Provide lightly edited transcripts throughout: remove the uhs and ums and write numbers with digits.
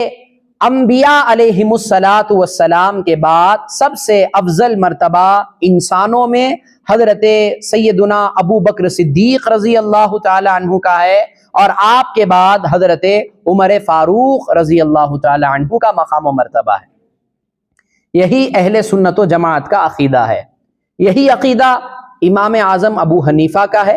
انبیاء علیہم الصلاۃ والسلام کے بعد سب سے افضل مرتبہ انسانوں میں حضرت سیدنا ابو بکر صدیق رضی اللہ تعالی عنہ کا ہے، اور آپ کے بعد حضرت عمر فاروق رضی اللہ تعالی عنہ کا مقام و مرتبہ ہے۔ یہی اہل سنت و جماعت کا عقیدہ ہے، یہی عقیدہ امام اعظم ابو حنیفہ کا ہے،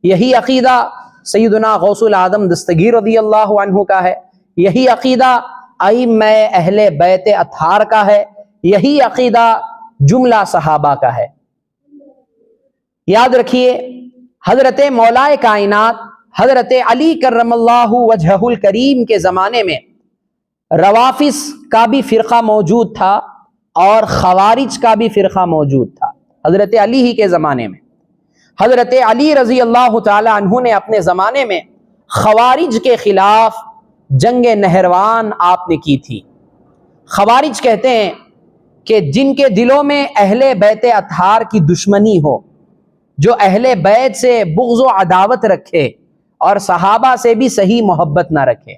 یہی عقیدہ سیدنا غوث العظم دستگیر رضی اللہ عنہ کا ہے، یہی عقیدہ ائمہ اہل بیت اطہار کا ہے، یہی عقیدہ جملہ صحابہ کا ہے۔ یاد رکھیے، حضرت مولا کائنات حضرت علی کرم اللہ وجہہ الکریم کے زمانے میں روافض کا بھی فرقہ موجود تھا اور خوارج کا بھی فرقہ موجود تھا۔ حضرت علی ہی کے زمانے میں حضرت علی رضی اللہ تعالی عنہ نے اپنے زمانے میں خوارج کے خلاف جنگ نہروان آپ نے کی تھی۔ خوارج کہتے ہیں کہ جن کے دلوں میں اہل بیت اطہار کی دشمنی ہو، جو اہل بیت سے بغض و عداوت رکھے اور صحابہ سے بھی صحیح محبت نہ رکھے،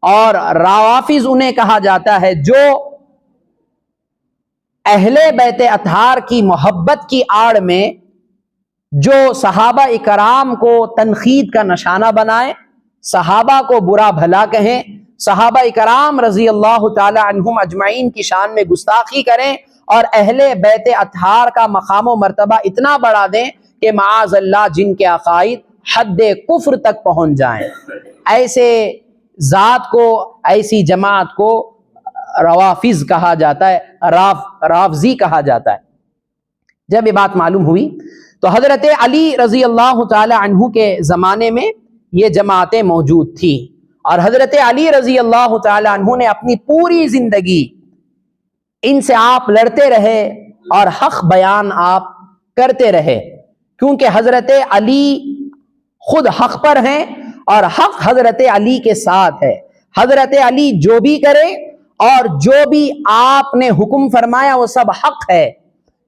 اور روافض انہیں کہا جاتا ہے جو اہل بیت اطہار کی محبت کی آڑ میں جو صحابہ اکرام کو تنقید کا نشانہ بنائیں، صحابہ کو برا بھلا کہیں، صحابہ اکرام رضی اللہ تعالی عنہم اجمعین کی شان میں گستاخی کریں، اور اہل بیت اطہار کا مقام و مرتبہ اتنا بڑھا دیں کہ معاذ اللہ جن کے عقائد حد کفر تک پہنچ جائیں، ایسے ذات کو، ایسی جماعت کو روافض کہا جاتا ہے، رافضی کہا جاتا ہے۔ جب یہ بات معلوم ہوئی تو حضرت علی رضی اللہ تعالی عنہ کے زمانے میں یہ جماعتیں موجود تھیں، اور حضرت علی رضی اللہ تعالی عنہ نے اپنی پوری زندگی ان سے آپ لڑتے رہے اور حق بیان آپ کرتے رہے، کیونکہ حضرت علی خود حق پر ہیں اور حق حضرت علی کے ساتھ ہے۔ حضرت علی جو بھی کرے اور جو بھی آپ نے حکم فرمایا وہ سب حق ہے،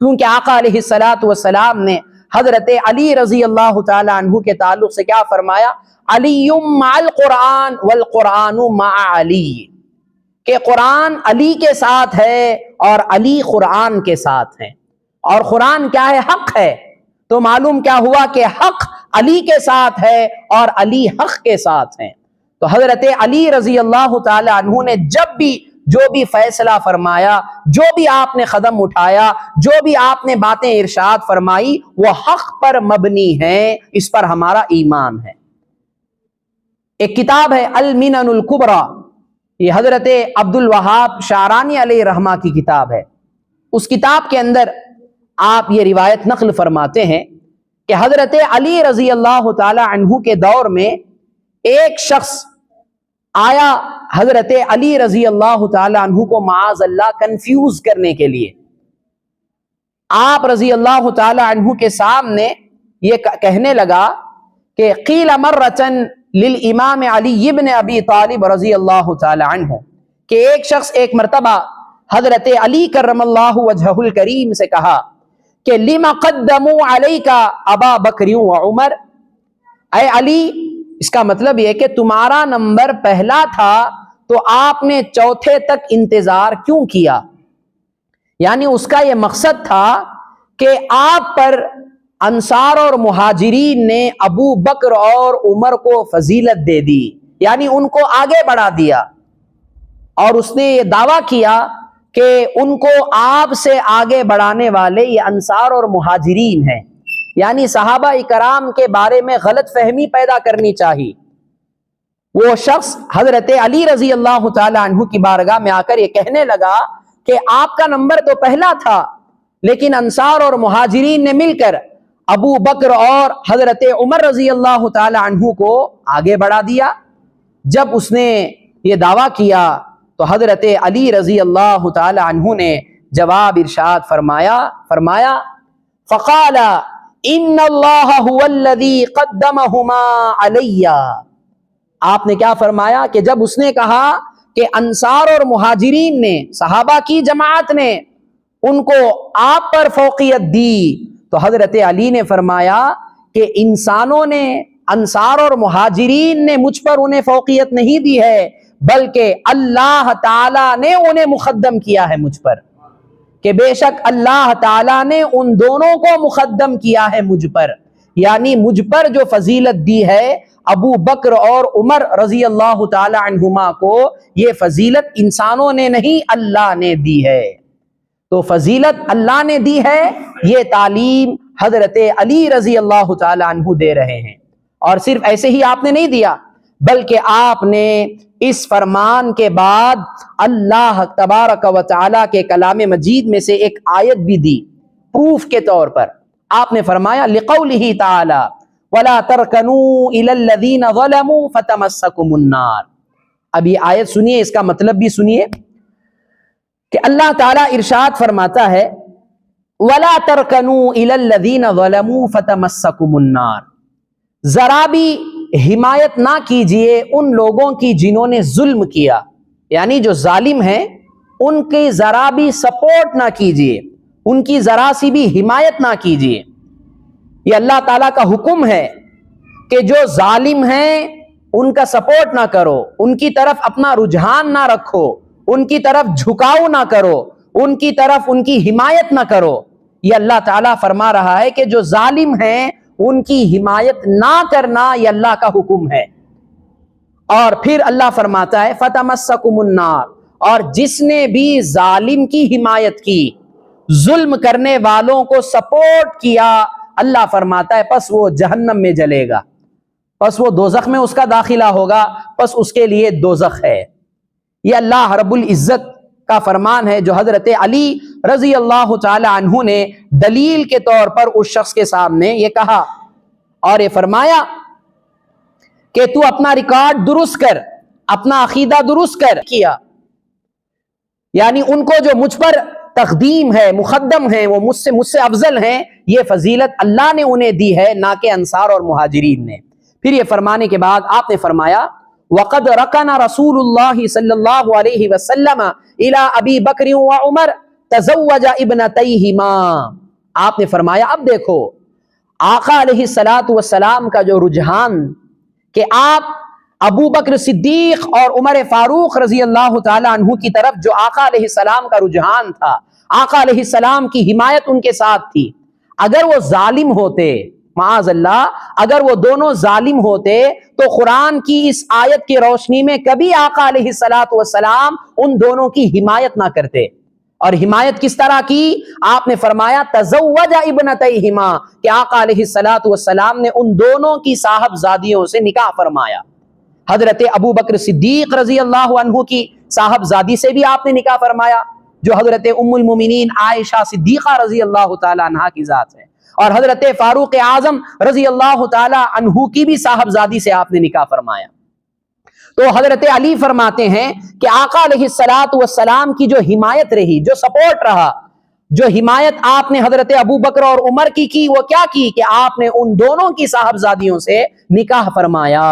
کیونکہ آقا علیہ الصلوۃ والسلام نے حضرت علی رضی اللہ تعالی عنہ کے تعلق سے کیا فرمایا؟ علی مع القرآن والقرآن مع علی، کہ قرآن علی کے ساتھ ہے اور علی قرآن کے ساتھ ہیں۔ اور قرآن کیا ہے؟ حق ہے۔ تو معلوم کیا ہوا کہ حق علی کے ساتھ ہے اور علی حق کے ساتھ ہیں۔ تو حضرت علی رضی اللہ تعالی عنہ نے جب بھی جو بھی فیصلہ فرمایا، جو بھی آپ نے قدم اٹھایا، جو بھی آپ نے باتیں ارشاد فرمائی، وہ حق پر مبنی ہیں، اس پر ہمارا ایمان ہے۔ ایک کتاب ہے المنن الکبریٰ، یہ حضرت عبد الوہاب شعرانی علیہ رحمہ کی کتاب ہے۔ اس کتاب کے اندر آپ یہ روایت نقل فرماتے ہیں کہ حضرت علی رضی اللہ تعالی عنہ کے دور میں ایک شخص آیا حضرت علی رضی اللہ تعالی عنہ کو معاذ اللہ کنفیوز کرنے کے لیے۔ آپ رضی اللہ تعالی عنہ کے سامنے یہ کہنے لگا کہ قیل مرتن للامام علی ابن ابی طالب رضی اللہ تعالی عنہ، کہ ایک شخص ایک مرتبہ حضرت علی کرم اللہ وجہہ الکریم سے کہا کہ لما قدموا علیک ابا بکر و عمر، اے علی، اس کا مطلب یہ کہ تمہارا نمبر پہلا تھا تو آپ نے چوتھے تک انتظار کیوں کیا؟ یعنی اس کا یہ مقصد تھا کہ آپ پر انصار اور مہاجرین نے ابو بکر اور عمر کو فضیلت دے دی، یعنی ان کو آگے بڑھا دیا، اور اس نے یہ دعویٰ کیا کہ ان کو آپ سے آگے بڑھانے والے یہ انصار اور مہاجرین ہیں، یعنی صحابہ اکرام کے بارے میں غلط فہمی پیدا کرنی چاہیے۔ وہ شخص حضرت علی رضی اللہ تعالی عنہ کی بارگاہ میں آ کر یہ کہنے لگا کہ آپ کا نمبر تو پہلا تھا، لیکن انصار اور مہاجرین نے مل کر ابو بکر اور حضرت عمر رضی اللہ تعالی عنہ کو آگے بڑھا دیا۔ جب اس نے یہ دعویٰ کیا تو حضرت علی رضی اللہ تعالی عنہ نے جواب ارشاد فرمایا فقال ان اللہ هو الذی قدمہما علی۔ آپ نے کیا فرمایا کہ جب اس نے کہا کہ انصار اور مہاجرین نے، صحابہ کی جماعت نے ان کو آپ پر فوقیت دی، تو حضرت علی نے فرمایا کہ انسانوں نے، انصار اور مہاجرین نے مجھ پر انہیں فوقیت نہیں دی ہے، بلکہ اللہ تعالیٰ نے انہیں مقدم کیا ہے مجھ پر، کہ بے شک اللہ تعالیٰ نے ان دونوں کو مقدم کیا ہے مجھ پر، یعنی مجھ پر جو فضیلت دی ہے ابو بکر اور عمر رضی اللہ تعالی عنہما کو، یہ فضیلت انسانوں نے نہیں اللہ نے دی ہے۔ تو فضیلت اللہ نے دی ہے، یہ تعلیم حضرت علی رضی اللہ تعالی عنہ دے رہے ہیں۔ اور صرف ایسے ہی آپ نے نہیں دیا، بلکہ آپ نے اس فرمان کے بعد اللہ تبارک و تعالی کے کلام مجید میں سے ایک آیت بھی دی پروف کے طور پر۔ آپ نے فرمایا لقولہ تعالی وَلَا تَرْكَنُوا إِلَى الَّذِينَ ظَلَمُوا فَتَمَسَّكُمُ النَّارُ۔ اب یہ آیت سنیے، اس کا مطلب بھی سنیے کہ اللہ تعالیٰ ارشاد فرماتا ہے وَلَا تَرْكَنُوا إِلَى الَّذِينَ ظَلَمُوا فَتَمَسَّكُمُ النَّارُ، ذرا بھی حمایت نہ کیجئے ان لوگوں کی جنہوں نے ظلم کیا، یعنی جو ظالم ہیں ان کی ذرا بھی سپورٹ نہ کیجئے، ان کی ذرا سی بھی حمایت نہ کیجئے۔ یہ اللہ تعالیٰ کا حکم ہے کہ جو ظالم ہیں ان کا سپورٹ نہ کرو، ان کی طرف اپنا رجحان نہ رکھو، ان کی طرف جھکاؤ نہ کرو، ان کی طرف ان کی حمایت نہ کرو۔ یہ اللہ تعالیٰ فرما رہا ہے کہ جو ظالم ہیں ان کی حمایت نہ کرنا یہ اللہ کا حکم ہے۔ اور پھر اللہ فرماتا ہے فَتَمَسَّكُمُ النَّارُ، اور جس نے بھی ظالم کی حمایت کی، ظلم کرنے والوں کو سپورٹ کیا، اللہ فرماتا ہے پس وہ جہنم میں جلے گا، پس وہ دوزخ میں اس کا داخلہ ہوگا، پس اس کے لیے دوزخ ہے۔ یہ اللہ رب العزت کا فرمان ہے جو حضرت علی رضی اللہ تعالی عنہ نے دلیل کے طور پر اس شخص کے سامنے یہ کہا اور یہ فرمایا کہ تو اپنا ریکارڈ درست کر، اپنا عقیدہ درست کر کیا، یعنی ان کو جو مجھ پر تقدیم ہے، مقدم ہیں، وہ مجھ سے افضل ہیں، یہ فضیلت اللہ نے انہیں دی ہے، نہ کہ انصار اور مہاجرین نے۔ پھر یہ فرمانے کے بعد آپ نے فرمایا وَقَدْ رَكَنَ رَسُولُ اللَّهِ صلی اللہ علیہ وسلم إِلَىٰ أَبِي بَكْرٍ وَعُمَرٍ تَزَوَّجَ ابْنَتَيْهِمَا۔ آپ نے فرمایا اب دیکھو آقا علیہ السلام کا جو رجحان کہ آپ ابو بکر صدیق اور عمر فاروق رضی اللہ تعالی عنہ کی طرف جو آقا علیہ السلام کا رجحان تھا، آقا علیہ السلام کی حمایت ان کے ساتھ تھی۔ اگر وہ ظالم ہوتے، معاذ اللہ، اگر وہ دونوں ظالم ہوتے تو قرآن کی اس آیت کی روشنی میں کبھی آقا علیہ السلام ان دونوں کی حمایت نہ کرتے۔ اور حمایت کس طرح کی؟ آپ نے فرمایا تزوج ابنتیہما، کہ آقا علیہ السلام نے ان دونوں کی صاحبزادیوں سے نکاح فرمایا۔ حضرت ابو بکر صدیق رضی اللہ عنہ کی صاحبزادی سے بھی آپ نے نکاح فرمایا جو حضرت ام المومنین عائشہ صدیقہ رضی اللہ تعالی عنہا کی ذات ہے، اور حضرت فاروق اعظم رضی اللہ تعالی عنہ کی بھی صاحبزادی سے آپ نے نکاح فرمایا۔ تو حضرت علی فرماتے ہیں کہ آقا علیہ السلام کی جو حمایت رہی، جو سپورٹ رہا، جو حمایت آپ نے حضرت ابو بکر اور عمر کی وہ کیا کی کہ آپ نے ان دونوں کی صاحبزادیوں سے نکاح فرمایا۔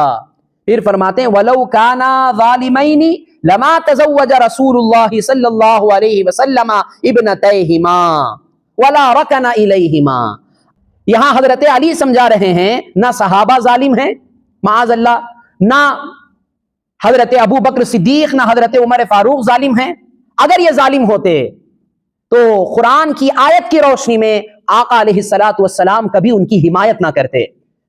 پھر فرماتے ہیں وَلَوْ كَانَا ظَالِمَيْنِ لَمَا تَزَوَّجَ رَسُولُ اللَّهِ صلی اللہ علیہ وسلم ابْنَتَيْهِمَا وَلَا رَكَنَ إِلَيْهِمَا۔ یہاں حضرت علی سمجھا رہے ہیں نہ صحابہ ظالم ہیں معاذ اللہ، نہ حضرت ابو بکر صدیق، نہ حضرت عمر فاروق ظالم ہیں۔ اگر یہ ظالم ہوتے تو قرآن کی آیت کی روشنی میں آقا علیہ السلام کبھی ان کی حمایت نہ کرتے،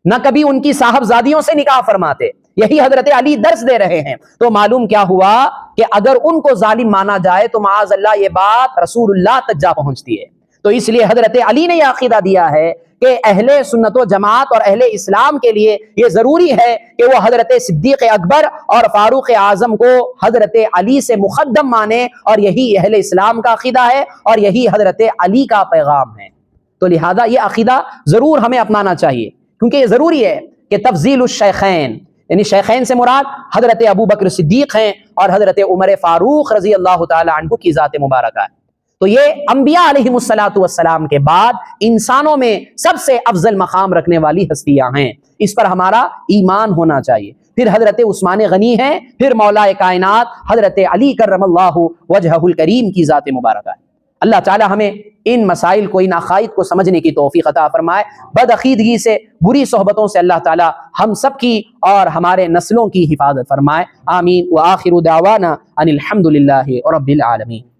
نہ کبھی ان کی صاحبزادیوں سے نکاح فرماتے۔ یہی حضرت علی درس دے رہے ہیں۔ تو معلوم کیا ہوا کہ اگر ان کو ظالم مانا جائے تو معاذ اللہ یہ بات رسول اللہ تک جا پہنچتی ہے۔ تو اس لیے حضرت علی نے یہ عقیدہ دیا ہے کہ اہل سنت و جماعت اور اہل اسلام کے لیے یہ ضروری ہے کہ وہ حضرت صدیق اکبر اور فاروق اعظم کو حضرت علی سے مقدم مانے، اور یہی اہل اسلام کا عقیدہ ہے اور یہی حضرت علی کا پیغام ہے۔ تو لہذا یہ عقیدہ ضرور ہمیں اپنانا چاہیے، کیونکہ یہ ضروری ہے کہ تفضیل الشیخین، یعنی شیخین سے مراد حضرت ابو بکر صدیق ہیں اور حضرت عمر فاروق رضی اللہ تعالی عنہ کی ذات مبارکہ ہے۔ تو یہ انبیاء علیہم السلام کے بعد انسانوں میں سب سے افضل مقام رکھنے والی ہستیاں ہیں، اس پر ہمارا ایمان ہونا چاہیے۔ پھر حضرت عثمان غنی ہیں، پھر مولا کائنات حضرت علی کرم اللہ وجہہ الکریم کی ذات مبارکہ ہے۔ اللہ تعالی ہمیں ان مسائل کو، ان عقائد کو سمجھنے کی توفیق عطا فرمائے۔ بد عقیدگی سے، بری صحبتوں سے اللہ تعالی ہم سب کی اور ہمارے نسلوں کی حفاظت فرمائے۔ آمین۔ وآخر دعوانا ان الحمد للہ رب العالمین۔